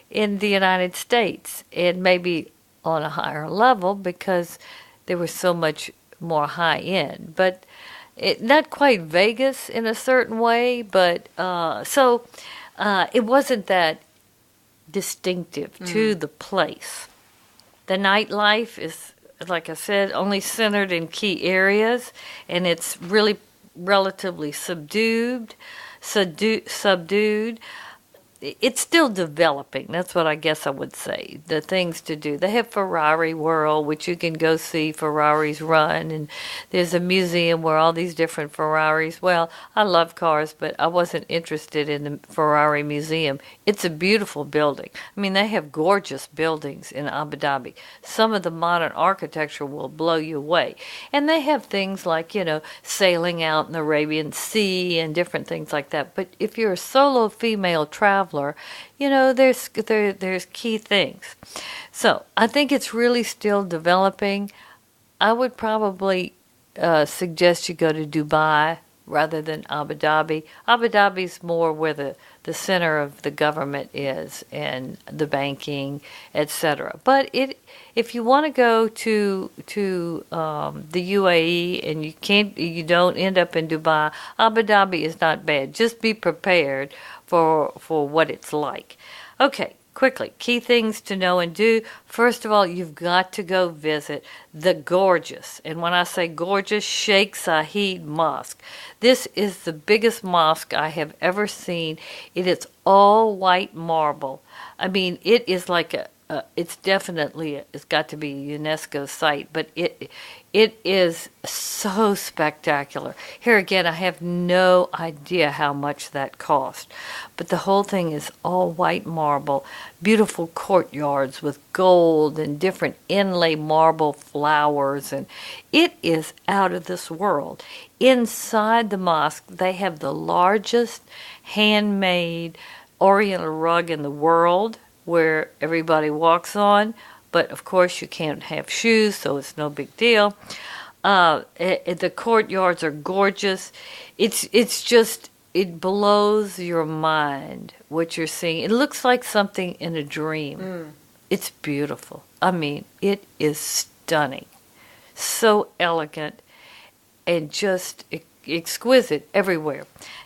in the United States, and maybe on a higher level, because there was so much more high end. But not quite Vegas in a certain way, but it wasn't that distinctive to the place. The nightlife is, like I said, only centered in key areas, and it's really relatively subdued. It's still developing. That's what I guess I would say. The things to do. They have Ferrari World, which you can go see Ferraris run, and there's a museum where all these different Ferraris. Well, I love cars, but I wasn't interested in the Ferrari Museum. It's a beautiful building. I mean, they have gorgeous buildings in Abu Dhabi. Some of the modern architecture will blow you away. And they have things like, sailing out in the Arabian Sea and different things like that. But if you're a solo female traveler, there's key things. So I think it's really still developing. I would probably suggest you go to Dubai rather than Abu Dhabi. Abu Dhabi is more where the center of the government is, and the banking, etc. But if you want to go to the UAE and you don't end up in Dubai, Abu Dhabi is not bad. Just be prepared for what it's like. Okay, quickly, key things to know and do. First of all, you've got to go visit the gorgeous, and when I say gorgeous, Sheikh Zayed Mosque. This is the biggest mosque I have ever seen. It is all white marble. I mean, it is like it's got to be a UNESCO site, but it is so spectacular. Here again, I have no idea how much that cost, but the whole thing is all white marble, beautiful courtyards with gold and different inlay marble flowers, and it is out of this world. Inside the mosque, they have the largest handmade Oriental rug in the world, where everybody walks on, but of course you can't have shoes, so it's no big deal. The courtyards are gorgeous. It's just it blows your mind what you're seeing. It looks like something in a dream. It's beautiful. I mean, it is stunning. So elegant and just exquisite everywhere.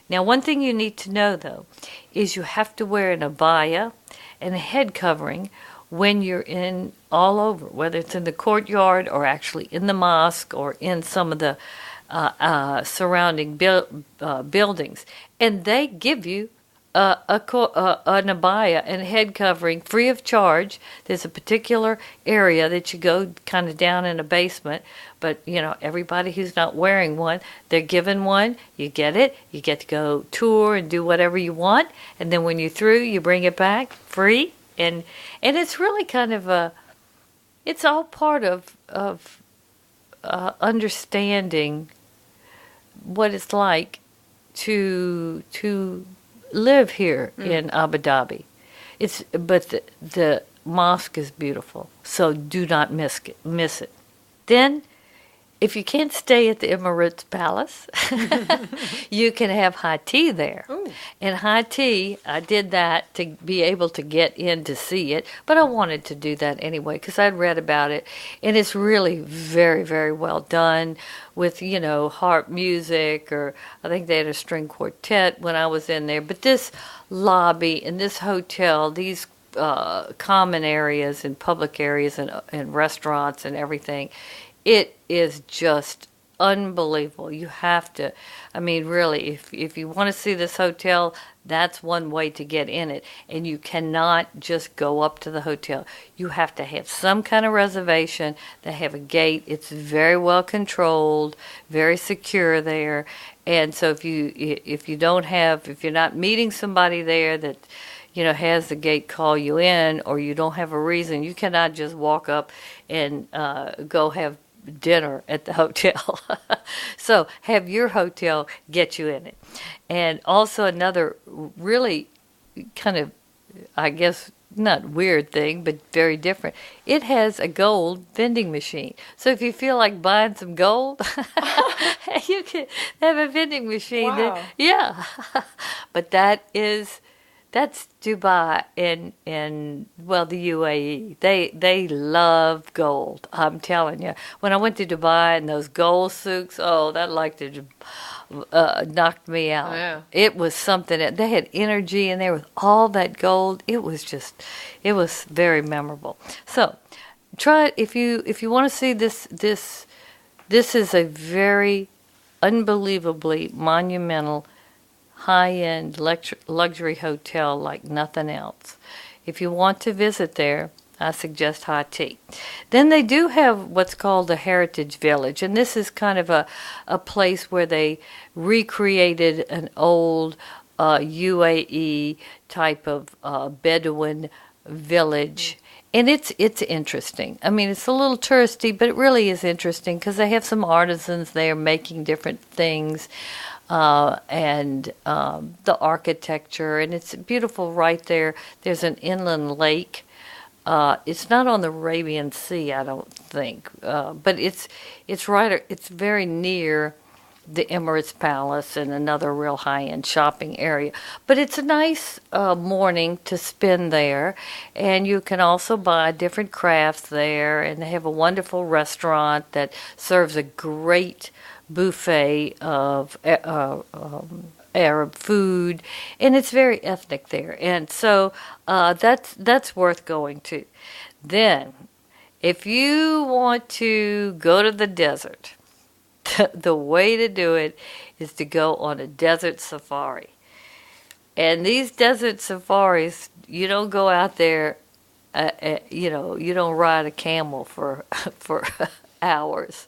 Now, one thing you need to know, though, is you have to wear an abaya and a head covering when you're in all over, whether it's in the courtyard or actually in the mosque or in some of the surrounding buildings. And they give you an abaya and head covering free of charge. There's a particular area that you go kind of down in a basement, but everybody who's not wearing one, they're given one. You get it. You get to go tour and do whatever you want, and then when you're through, you bring it back free. And it's really kind of it's all part of understanding what it's like to live here in Abu Dhabi. But the mosque is beautiful, so do not miss it. Then, if you can't stay at the Emirates Palace, you can have high tea there. Ooh. And high tea, I did that to be able to get in to see it, but I wanted to do that anyway because I'd read about it, and it's really very, very well done with, harp music, or I think they had a string quartet when I was in there. But this lobby and this hotel, these common areas and public areas and restaurants and everything, it is just unbelievable. You have to, really, if you want to see this hotel, that's one way to get in it. And you cannot just go up to the hotel. You have to have some kind of reservation. They have a gate. It's very well controlled, very secure there. And so if you're not meeting somebody there that has the gate call you in, or you don't have a reason, you cannot just walk up and go have dinner at the hotel. So have your hotel get you in it. And also another really kind of, I guess, not weird thing, but very different. It has a gold vending machine. So if you feel like buying some gold, you can have a vending machine. Wow. Yeah. But that's Dubai and the UAE. They love gold. I'm telling you. When I went to Dubai and those gold souks, that knocked me out. Oh, yeah. It was something. They had energy in there with all that gold. It was very memorable. So try it if you want to see this. This is a very unbelievably monumental, high-end luxury hotel like nothing else. If you want to visit there, I suggest high tea. Then they do have what's called a heritage village, and this is kind of a place where they recreated an old UAE type of Bedouin village. And it's interesting. It's a little touristy, but it really is interesting because they have some artisans there making different things. And the architecture, and it's beautiful right there. There's an inland lake. It's not on the Arabian Sea, I don't think, but it's very near the Emirates Palace and another real high-end shopping area. But it's a nice morning to spend there, and you can also buy different crafts there, and they have a wonderful restaurant that serves a great buffet of Arab food, and it's very ethnic there, and so that's worth going to. Then, if you want to go to the desert, the way to do it is to go on a desert safari. And these desert safaris, you don't go out there, you don't ride a camel for hours.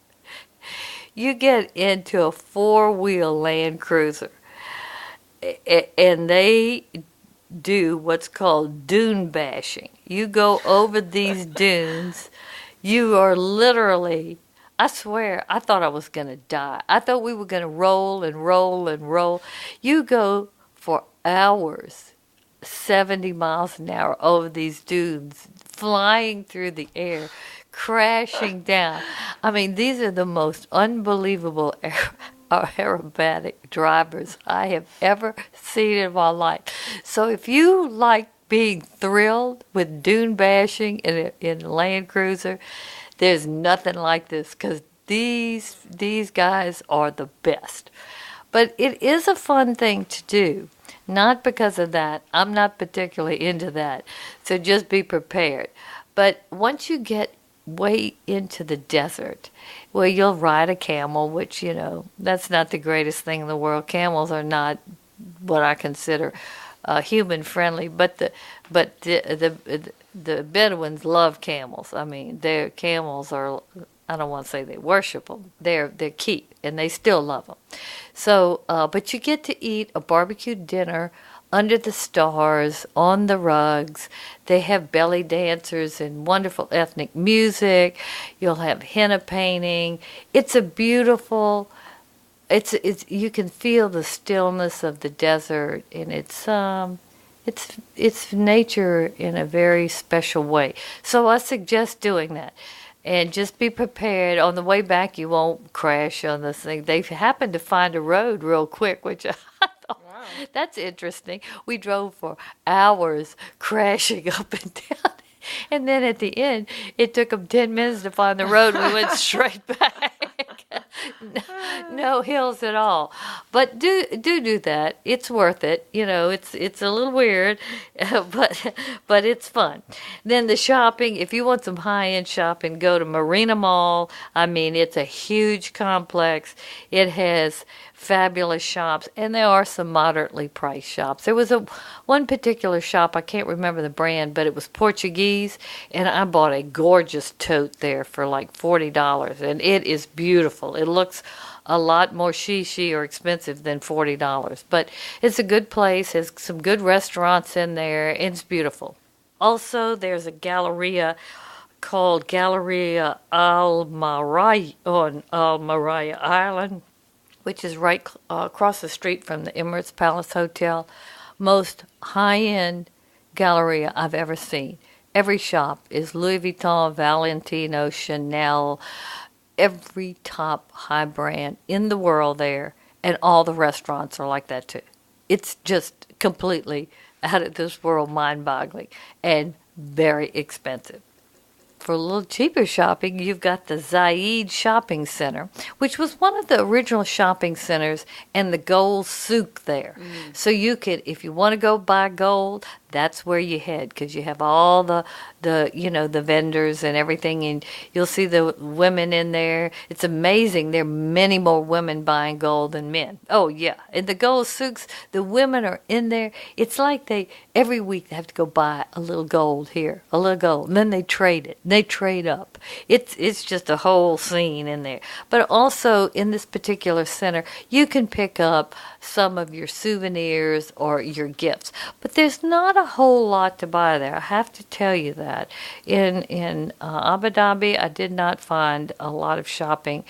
You get into a 4-wheel Land Cruiser, and they do what's called dune bashing. You go over these dunes. You are literally, I swear, I thought I was going to die. I thought we were going to roll and roll and roll. You go for hours, 70 miles an hour over these dunes, flying through the air, crashing down. These are the most unbelievable aerobatic drivers I have ever seen in my life. So if you like being thrilled with dune bashing in a Land Cruiser, there's nothing like this, because these guys are the best. But it is a fun thing to do. Not because of that. I'm not particularly into that. So just be prepared. But once you get way into the desert, well, you'll ride a camel, which, that's not the greatest thing in the world. Camels are not what I consider human friendly, but the Bedouins love camels. I mean, their camels are, I don't want to say they worship them. They're key, and they still love them. So, but you get to eat a barbecue dinner under the stars, on the rugs. They have belly dancers and wonderful ethnic music. You'll have henna painting. It's a beautiful. It's you can feel the stillness of the desert, and it's nature in a very special way. So I suggest doing that. And just be prepared. On the way back, you won't crash on this thing. They happened to find a road real quick, which I thought, wow, that's interesting. We drove for hours crashing up and down. And then at the end, it took them 10 minutes to find the road. We went straight back. No hills at all. But do that. It's worth it. It's a little weird, but it's fun. Then the shopping, if you want some high-end shopping, go to Marina Mall. I mean, it's a huge complex. It has fabulous shops, and there are some moderately priced shops. There was one particular shop, I can't remember the brand, but it was Portuguese, and I bought a gorgeous tote there for like $40, and it is beautiful. It looks a lot more shishi or expensive than $40, but it's a good place, has some good restaurants in there, and it's beautiful. Also, there's a galleria called Galleria Al Maraya on Al Maraya Island, which is right across the street from the Emirates Palace Hotel. Most high-end galleria I've ever seen. Every shop is Louis Vuitton, Valentino, Chanel, every top high brand in the world there, and all the restaurants are like that too. It's just completely out of this world, mind-boggling, and very expensive. For a little cheaper shopping, you've got the Zayed Shopping Center, which was one of the original shopping centers, and the gold souk there. So you could, if you want to go buy gold, that's where you head, because you have all the vendors and everything, and you'll see the women in there. It's amazing. There are many more women buying gold than men. Oh, yeah. In the gold souks, the women are in there. It's like every week they have to go buy a little gold here, a little gold, and then they trade it. They trade up. It's just a whole scene in there. But also in this particular center, you can pick up some of your souvenirs or your gifts. But there's not a whole lot to buy there. I have to tell you that. In Abu Dhabi, I did not find a lot of shopping,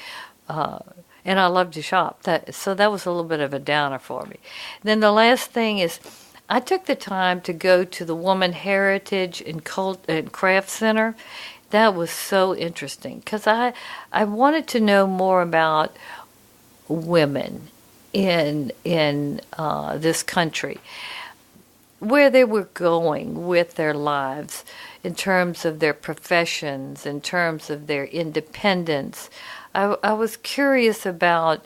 and I love to shop. So that was a little bit of a downer for me. Then the last thing is, I took the time to go to the Woman Heritage and Craft Center. That was so interesting, because I wanted to know more about women in this country, where they were going with their lives in terms of their professions, in terms of their independence. I was curious about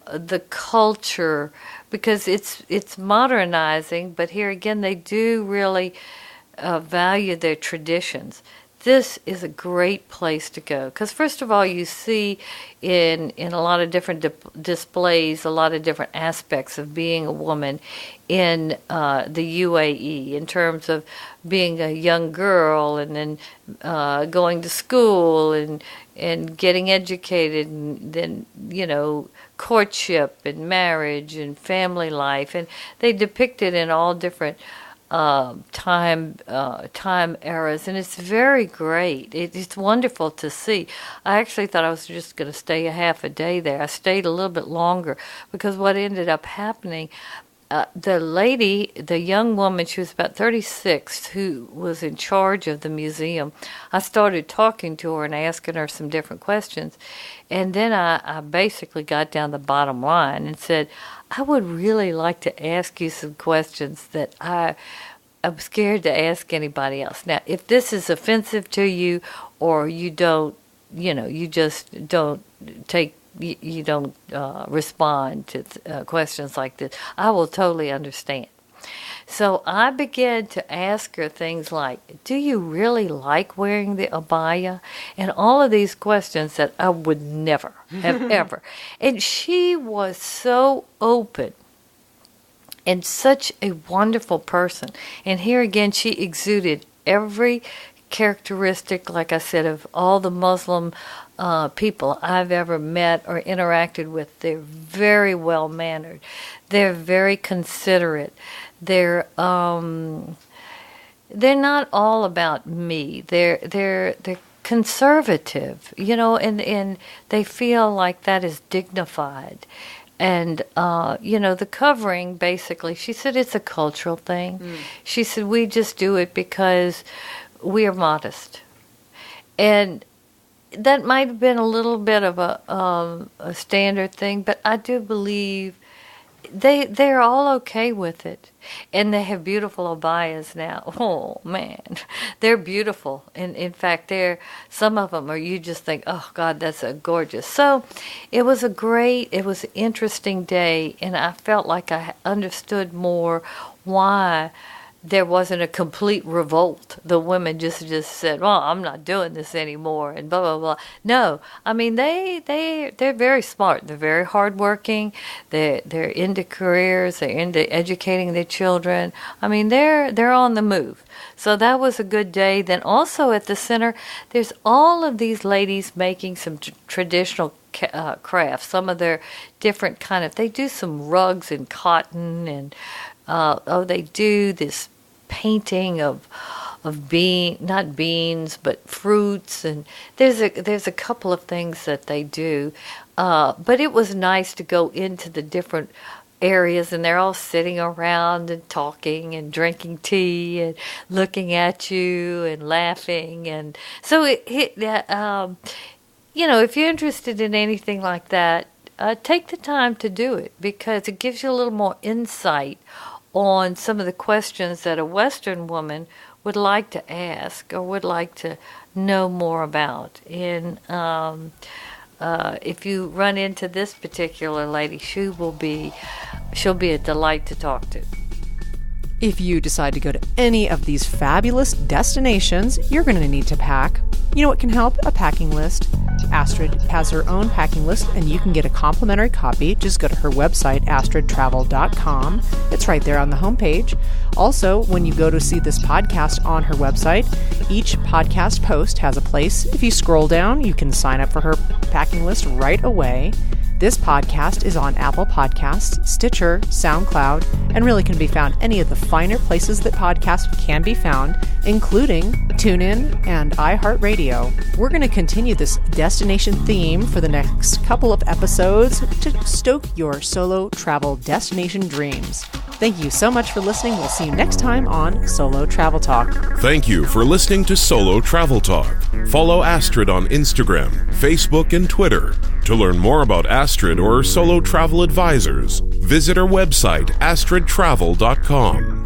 the culture, because it's modernizing, but here again they do really value their traditions. This is a great place to go, because first of all, you see in a lot of different displays, a lot of different aspects of being a woman in the UAE, in terms of being a young girl and then going to school and getting educated, and then courtship and marriage and family life, and they depict it in all different time eras, and it's very great. It's wonderful to see. I actually thought I was just going to stay a half a day there. I stayed a little bit longer, because what ended up happening, the lady, the young woman, she was about 36, who was in charge of the museum, I started talking to her and asking her some different questions. And then I basically got down the bottom line and said, I would really like to ask you some questions that I'm scared to ask anybody else. Now, if this is offensive to you, or you don't, you just don't take, you don't respond to questions like this, I will totally understand. So I began to ask her things like, do you really like wearing the abaya? And all of these questions that I would never have ever. And she was so open and such a wonderful person. And here again, she exuded every characteristic, like I said, of all the Muslim people I've ever met or interacted with. They're very well mannered. They're very considerate. They're not all about me. They're conservative, and they feel like that is dignified. And, the covering, basically, she said it's a cultural thing. She said, we just do it because we are modest. And that might have been a little bit of a standard thing, but I do believe they're all okay with it. And they have beautiful abayas now. Oh, man. They're beautiful. And in fact, some of them are, you just think, oh, God, that's a gorgeous. So it was an interesting day, and I felt like I understood more why there wasn't a complete revolt. The women just said, well, I'm not doing this anymore, and blah, blah, blah. No, I mean, they're very smart. They're very hardworking. They're into careers. They're into educating their children. I mean, they're on the move. So that was a good day. Then also at the center, there's all of these ladies making some traditional crafts. Some of their different they do some rugs and cotton, and they do this painting of not beans, but fruits, and there's a couple of things that they do. But it was nice to go into the different areas, and they're all sitting around and talking and drinking tea and looking at you and laughing. And so if you're interested in anything like that, take the time to do it, because it gives you a little more insight on some of the questions that a Western woman would like to ask or would like to know more about. And if you run into this particular lady, she'll be a delight to talk to. If you decide to go to any of these fabulous destinations, you're going to need to pack. You know what can help? A packing list. Astrid has her own packing list, and you can get a complimentary copy. Just go to her website, astridtravel.com. It's right there on the homepage. Also, when you go to see this podcast on her website, each podcast post has a place. If you scroll down, you can sign up for her packing list right away. This podcast is on Apple Podcasts, Stitcher, SoundCloud, and really can be found any of the finer places that podcasts can be found, including TuneIn and iHeartRadio. We're going to continue this destination theme for the next couple of episodes to stoke your solo travel destination dreams. Thank you so much for listening. We'll see you next time on Solo Travel Talk. Thank you for listening to Solo Travel Talk. Follow Astrid on Instagram, Facebook, and Twitter. To learn more about Astrid or Solo Travel Advisors, visit our website, astridtravel.com.